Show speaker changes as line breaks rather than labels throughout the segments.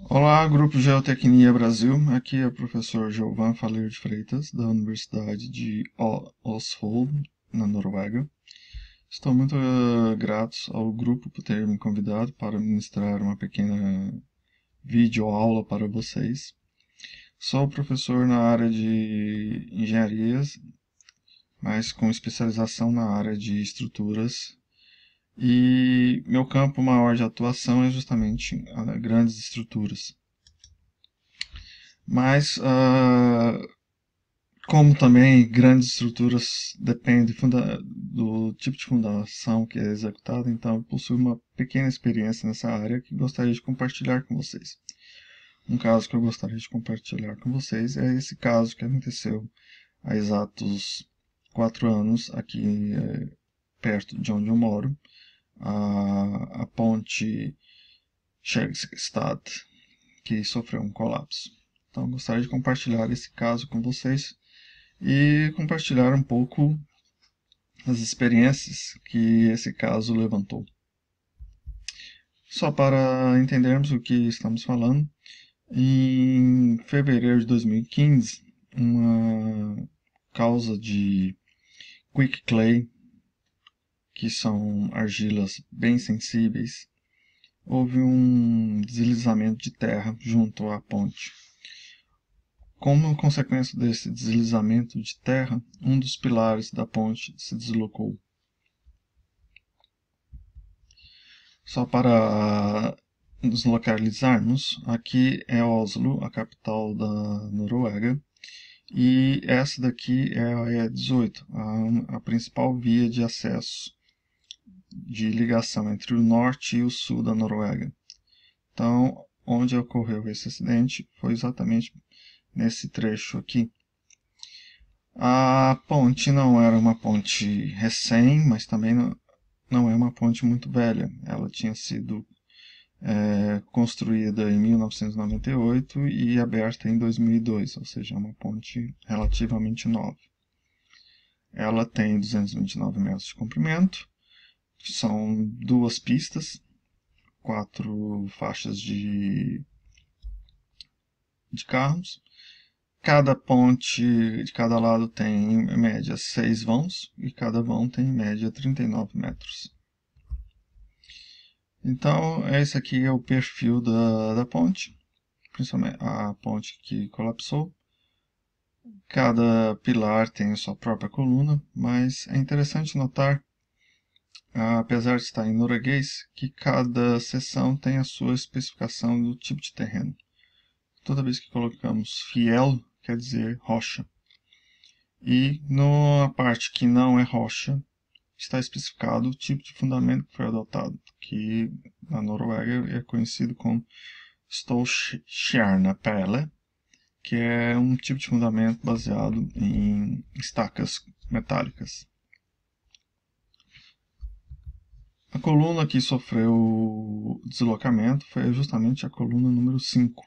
Olá, Grupo Geotecnia Brasil. Aqui é o professor Giovan Faleiro de Freitas, da Universidade de Oslo, na Noruega. Estou muito grato ao grupo por ter me convidado para ministrar uma pequena videoaula para vocês. Sou professor na área de engenharias, mas com especialização na área de estruturas. E meu campo maior de atuação é justamente grandes estruturas. Mas, como também grandes estruturas dependem do tipo de fundação que é executada, então eu possuo uma pequena experiência nessa área que gostaria de compartilhar com vocês. Um caso que eu gostaria de compartilhar com vocês é esse caso que aconteceu há exatos 4 anos aqui perto de onde eu moro, a ponte Kjerstad, que sofreu um colapso. Então, gostaria de compartilhar esse caso com vocês e compartilhar um pouco as experiências que esse caso levantou. Só para entendermos o que estamos falando, em fevereiro de 2015, uma causa de quick clay, que são argilas bem sensíveis, houve um deslizamento de terra junto à ponte. Como consequência desse deslizamento de terra, um dos pilares da ponte se deslocou. Só para nos localizarmos, aqui é Oslo, a capital da Noruega, e essa daqui é a E18, a principal via de acesso, de ligação entre o norte e o sul da Noruega. Então, onde ocorreu esse acidente foi exatamente nesse trecho aqui. A ponte não era uma ponte recém, mas também não é uma ponte muito velha. Ela tinha sido construída em 1998 e aberta em 2002, ou seja, é uma ponte relativamente nova. Ela tem 229 metros de comprimento, são duas pistas, 4 faixas de carros. Cada ponte de cada lado tem em média 6 vãos e cada vão tem em média 39 metros. Então, esse aqui é o perfil da ponte, principalmente a ponte que colapsou. Cada pilar tem a sua própria coluna, mas é interessante notar, apesar de estar em norueguês, que cada seção tem a sua especificação do tipo de terreno. Toda vez que colocamos fiel, quer dizer rocha. E na parte que não é rocha, está especificado o tipo de fundamento que foi adotado, que na Noruega é conhecido como Ståltjernapelle, que é um tipo de fundamento baseado em estacas metálicas. A coluna que sofreu deslocamento foi justamente a coluna número 5.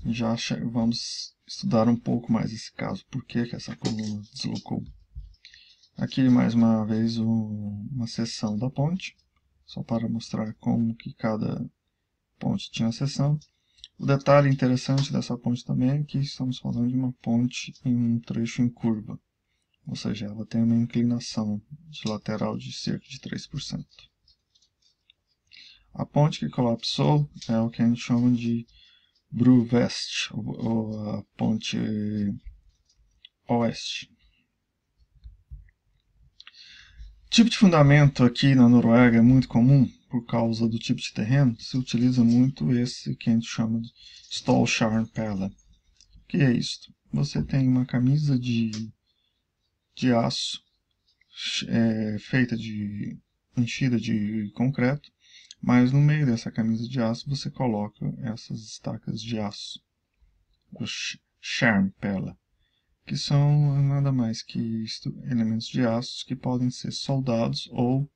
Já vamos estudar um pouco mais esse caso, por que essa coluna deslocou. Aqui mais uma vez uma seção da ponte, só para mostrar como que cada ponte tinha seção. O detalhe interessante dessa ponte também é que estamos falando de uma ponte em um trecho em curva, ou seja, ela tem uma inclinação de lateral de cerca de 3%. A ponte que colapsou é o que a gente chama de Bru Vest, ou a ponte oeste. Tipo de fundamento aqui na Noruega é muito comum, por causa do tipo de terreno, se utiliza muito esse que a gente chama de Ståltjernapelle. O que é isso? Você tem uma camisa de aço feita enchida de concreto, mas no meio dessa camisa de aço você coloca essas estacas de aço, os Tjernpelle, que são nada mais que elementos de aço que podem ser soldados ou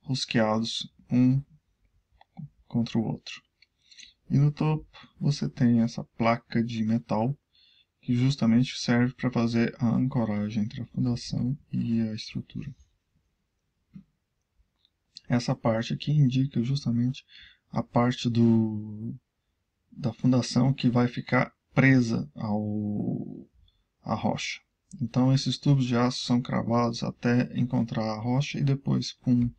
rosqueados um contra o outro. E no topo você tem essa placa de metal que justamente serve para fazer a ancoragem entre a fundação e a estrutura. Essa parte aqui indica justamente a parte da fundação que vai ficar presa à rocha. Então esses tubos de aço são cravados até encontrar a rocha e depois, com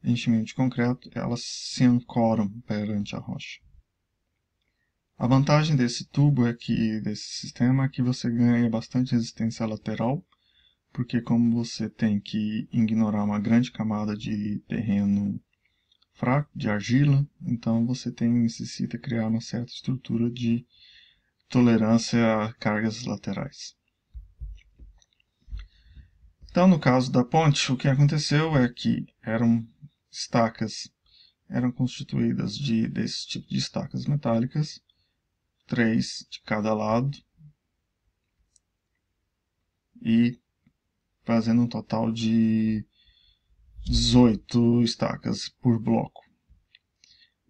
enchimento de concreto, elas se ancoram perante a rocha. A vantagem desse tubo desse sistema é que você ganha bastante resistência lateral, porque como você tem que ignorar uma grande camada de terreno fraco, de argila, então você necessita criar uma certa estrutura de tolerância a cargas laterais. Então, no caso da ponte, o que aconteceu é que estacas eram constituídas desse tipo de estacas metálicas, 3 de cada lado, e fazendo um total de 18 estacas por bloco.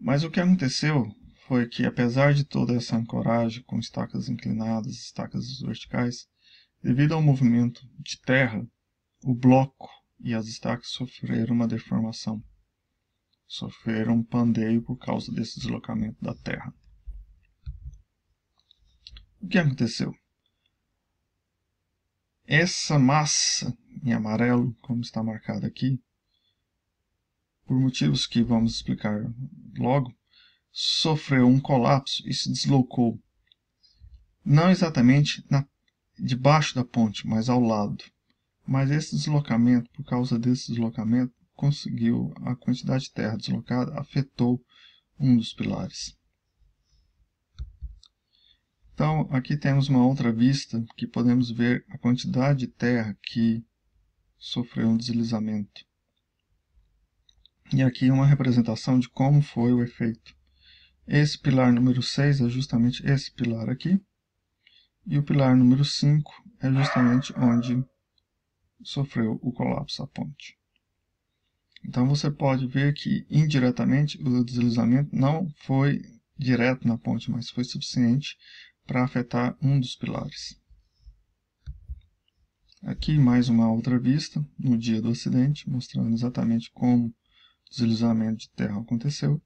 Mas o que aconteceu foi que, apesar de toda essa ancoragem com estacas inclinadas, estacas verticais, devido ao movimento de terra, o bloco e as estacas sofreram uma deformação, sofreram um pandeio por causa desse deslocamento da terra. O que aconteceu? Essa massa em amarelo, como está marcada aqui, por motivos que vamos explicar logo, sofreu um colapso e se deslocou, não exatamente debaixo da ponte, mas ao lado. Mas esse deslocamento, por causa desse deslocamento, a quantidade de terra deslocada afetou um dos pilares. Então, aqui temos uma outra vista que podemos ver a quantidade de terra que sofreu um deslizamento. E aqui uma representação de como foi o efeito. Esse pilar número 6 é justamente esse pilar aqui. E o pilar número 5 é justamente onde sofreu o colapso da ponte. Então você pode ver que indiretamente o deslizamento não foi direto na ponte, mas foi suficiente para afetar um dos pilares. Aqui mais uma outra vista, no dia do acidente, mostrando exatamente como o deslizamento de terra aconteceu.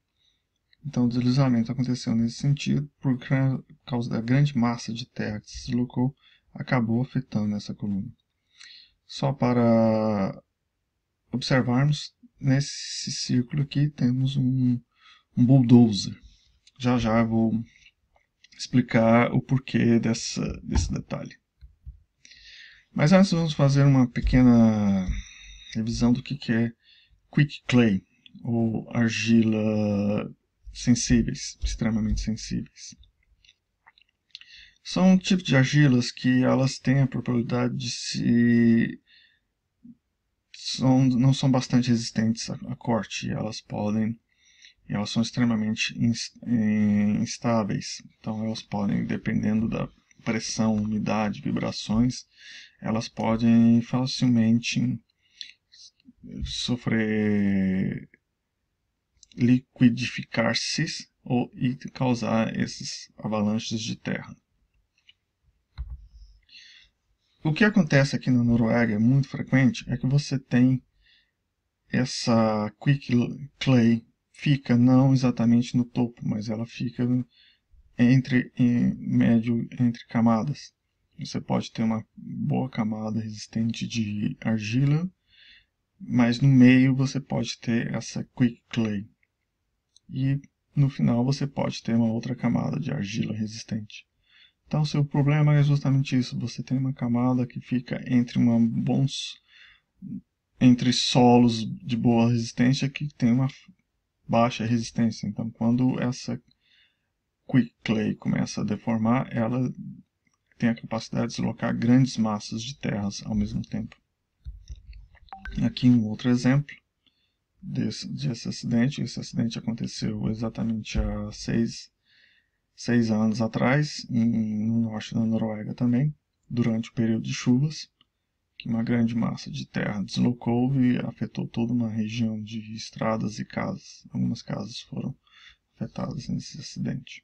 Então o deslizamento aconteceu nesse sentido, por causa da grande massa de terra que se deslocou, acabou afetando essa coluna. Só para observarmos, nesse círculo aqui temos um bulldozer. Já já vou explicar o porquê desse detalhe. Mas antes vamos fazer uma pequena revisão do que é quick clay, ou argila sensíveis, extremamente sensíveis. São um tipo de argilas que elas têm a propriedade de não são bastante resistentes a corte, elas são extremamente instáveis, então elas podem, dependendo da pressão, umidade, vibrações, elas podem facilmente sofrer liquidificar-se e causar esses avalanches de terra. O que acontece aqui na Noruega é muito frequente, é que você tem essa quick clay, fica não exatamente no topo, mas ela fica médio entre camadas. Você pode ter uma boa camada resistente de argila, mas no meio você pode ter essa quick clay. E no final você pode ter uma outra camada de argila resistente. Então, o seu problema é justamente isso. Você tem uma camada que fica entre solos de boa resistência que tem uma baixa resistência. Então, quando essa quick clay começa a deformar, ela tem a capacidade de deslocar grandes massas de terras ao mesmo tempo. Aqui um outro exemplo desse acidente. Esse acidente aconteceu exatamente há 6 anos atrás, no norte da Noruega também, durante o período de chuvas, que uma grande massa de terra deslocou e afetou toda uma região de estradas e casas. Algumas casas foram afetadas nesse acidente.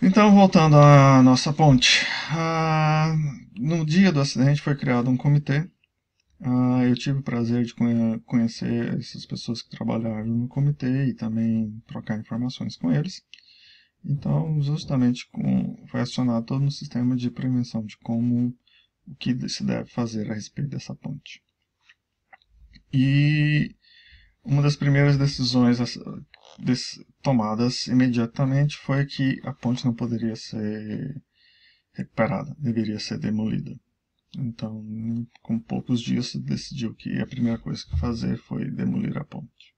Então, voltando à nossa ponte. No dia do acidente foi criado um comitê Eu tive o prazer de conhecer essas pessoas que trabalharam no comitê e também trocar informações com eles. Então, justamente foi acionado todo um sistema de prevenção de o que se deve fazer a respeito dessa ponte. E uma das primeiras decisões tomadas imediatamente foi que a ponte não poderia ser recuperada, deveria ser demolida. Então, com poucos dias, se decidiu que a primeira coisa que fazer foi demolir a ponte.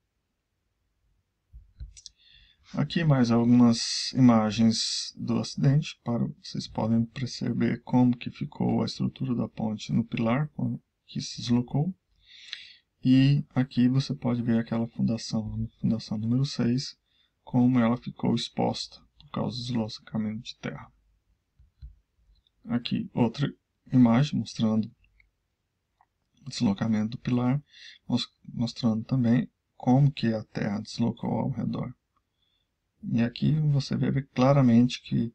Aqui mais algumas imagens do acidente, para vocês podem perceber como que ficou a estrutura da ponte no pilar que se deslocou. E aqui você pode ver aquela fundação número 6, como ela ficou exposta por causa do deslocamento de terra. Aqui outra imagem mostrando o deslocamento do pilar, mostrando também como que a terra deslocou ao redor. E aqui você vê claramente que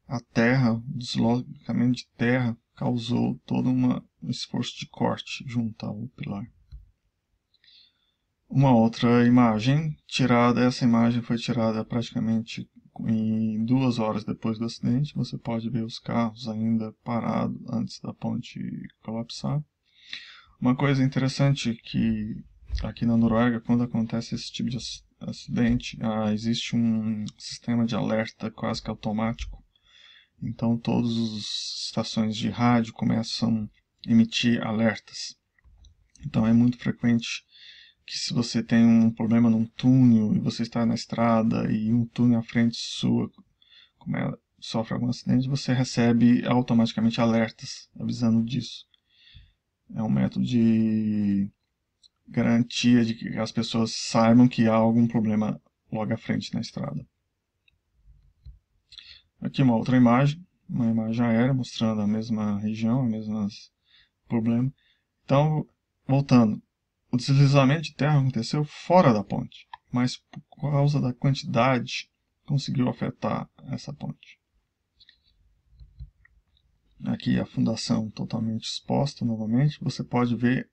a terra, o deslocamento de terra, causou todo um esforço de corte junto ao pilar. Uma outra imagem essa imagem foi tirada praticamente em 2 horas depois do acidente. Você pode ver os carros ainda parados antes da ponte colapsar. Uma coisa interessante que aqui na Noruega, quando acontece esse tipo de acidente, existe um sistema de alerta quase que automático. Então todas as estações de rádio começam a emitir alertas. Então é muito frequente que se você tem um problema num túnel e você está na estrada e um túnel à frente sua sofre algum acidente, você recebe automaticamente alertas avisando disso. É um método de garantia de que as pessoas saibam que há algum problema logo à frente na estrada. Aqui uma outra imagem, uma imagem aérea mostrando a mesma região, o mesmo problema. Então, voltando, o deslizamento de terra aconteceu fora da ponte, mas por causa da quantidade conseguiu afetar essa ponte. Aqui a fundação totalmente exposta novamente. Você pode ver,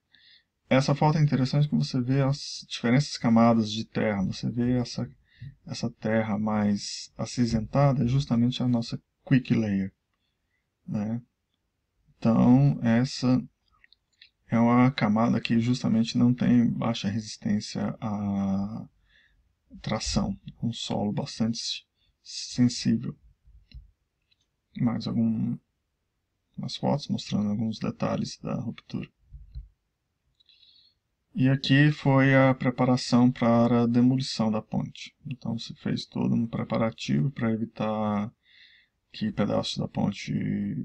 essa foto é interessante porque você vê as diferentes camadas de terra. Você vê essa terra mais acinzentada, é justamente a nossa quick layer, né? Então essa é uma camada que justamente não tem baixa resistência à tração, um solo bastante sensível. Mais algumas fotos mostrando alguns detalhes da ruptura. E aqui foi a preparação para a demolição da ponte. Então se fez todo um preparativo para evitar que pedaços da ponte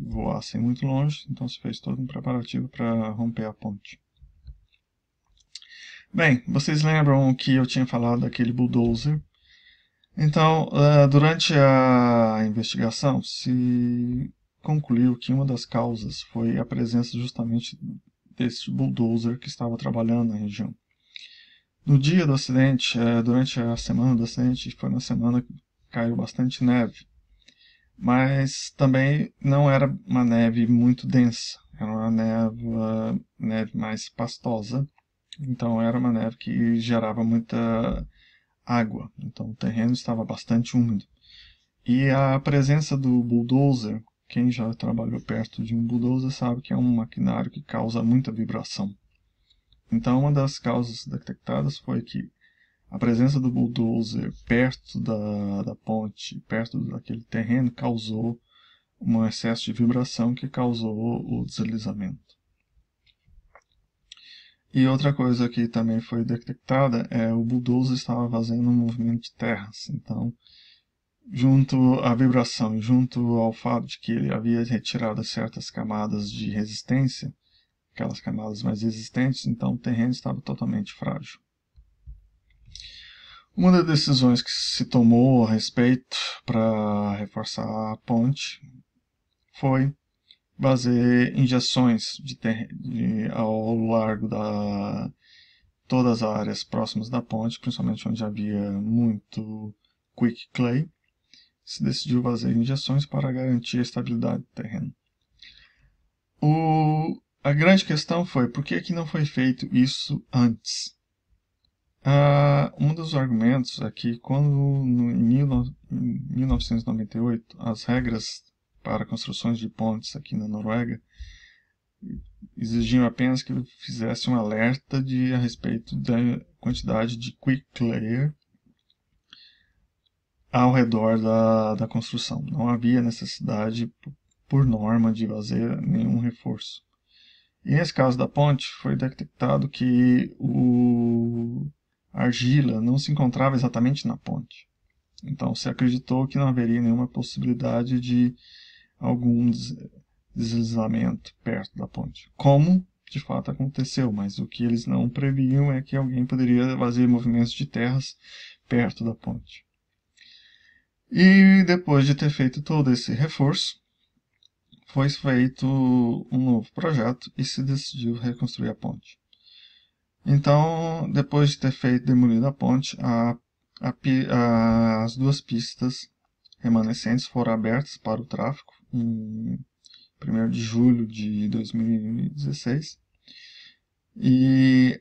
voassem muito longe. Então se fez todo um preparativo para romper a ponte. Bem, vocês lembram que eu tinha falado daquele bulldozer? Então, durante a investigação, se concluiu que uma das causas foi a presença justamente desse bulldozer que estava trabalhando na região. No dia do acidente, durante a semana do acidente, foi uma semana que caiu bastante neve, mas também não era uma neve muito densa, era uma neve mais pastosa, então era uma neve que gerava muita água, então o terreno estava bastante úmido. E a presença do bulldozer, quem já trabalhou perto de um bulldozer sabe que é um maquinário que causa muita vibração. Então uma das causas detectadas foi que a presença do bulldozer perto da ponte, perto daquele terreno, causou um excesso de vibração que causou o deslizamento. E outra coisa que também foi detectada é o bulldozer estava fazendo um movimento de terras. Então, junto à vibração e junto ao fato de que ele havia retirado certas camadas de resistência, aquelas camadas mais resistentes, então o terreno estava totalmente frágil. Uma das decisões que se tomou a respeito para reforçar a ponte foi fazer injeções ao largo da todas as áreas próximas da ponte, principalmente onde havia muito quick clay. Se decidiu fazer injeções para garantir a estabilidade do terreno. A grande questão foi por que não foi feito isso antes? Um dos argumentos é que quando em 1998 as regras para construções de pontes aqui na Noruega exigiam apenas que ele fizesse um alerta a respeito da quantidade de quicklayer ao redor da construção. Não havia necessidade, por norma, de fazer nenhum reforço. E nesse caso da ponte, foi detectado que a argila não se encontrava exatamente na ponte. Então se acreditou que não haveria nenhuma possibilidade de algum deslizamento perto da ponte. Como de fato aconteceu, mas o que eles não previam é que alguém poderia fazer movimentos de terras perto da ponte. E depois de ter feito todo esse reforço, foi feito um novo projeto e se decidiu reconstruir a ponte. Então, depois de ter demolido a ponte, as duas pistas remanescentes foram abertas para o tráfego em 1º de julho de 2016 e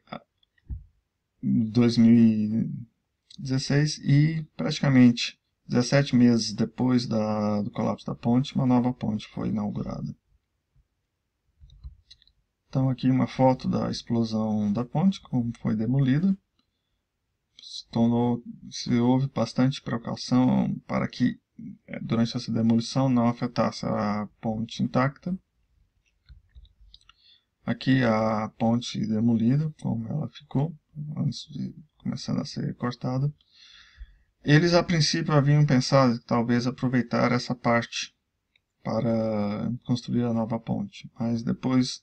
praticamente 17 meses depois do colapso da ponte, uma nova ponte foi inaugurada. Então aqui uma foto da explosão da ponte, como foi demolida. Se houve bastante precaução para que durante essa demolição não afetasse a ponte intacta. Aqui a ponte demolida, como ela ficou, antes de começando a ser cortada. Eles a princípio haviam pensado talvez aproveitar essa parte para construir a nova ponte, mas depois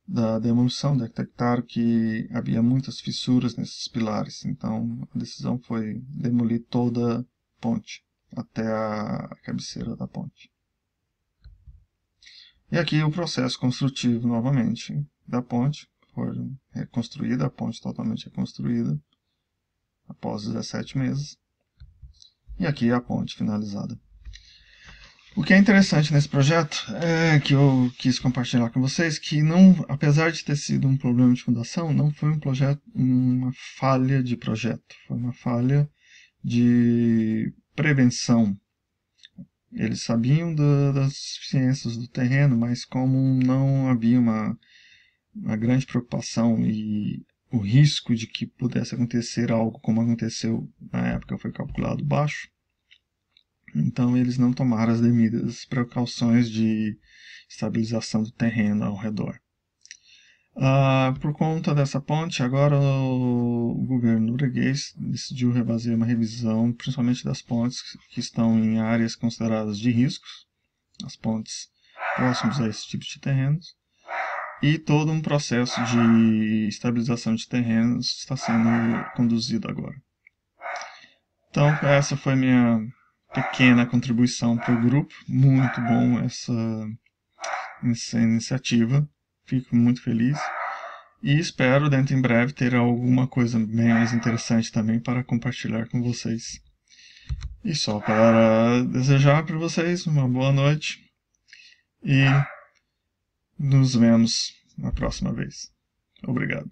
da demolição detectaram que havia muitas fissuras nesses pilares, então a decisão foi demolir toda a ponte até a cabeceira da ponte. E aqui o processo construtivo novamente da ponte, foi reconstruída, a ponte totalmente reconstruída após 17 meses. E aqui a ponte finalizada. O que é interessante nesse projeto é que eu quis compartilhar com vocês que não, apesar de ter sido um problema de fundação, não foi uma falha de projeto, foi uma falha de prevenção. Eles sabiam das deficiências do terreno, mas como não havia uma grande preocupação e o risco de que pudesse acontecer algo como aconteceu na época foi calculado baixo, então eles não tomaram as devidas precauções de estabilização do terreno ao redor. Por conta dessa ponte, agora o governo norueguês decidiu fazer uma revisão, principalmente das pontes que estão em áreas consideradas de riscos, as pontes próximas a esse tipo de terrenos, e todo um processo de estabilização de terrenos está sendo conduzido agora. Então, essa foi minha pequena contribuição para o grupo. Muito bom essa iniciativa. Fico muito feliz. E espero, dentro em breve, ter alguma coisa bem mais interessante também para compartilhar com vocês. E só para desejar para vocês uma boa noite. E nos vemos na próxima vez. Obrigado.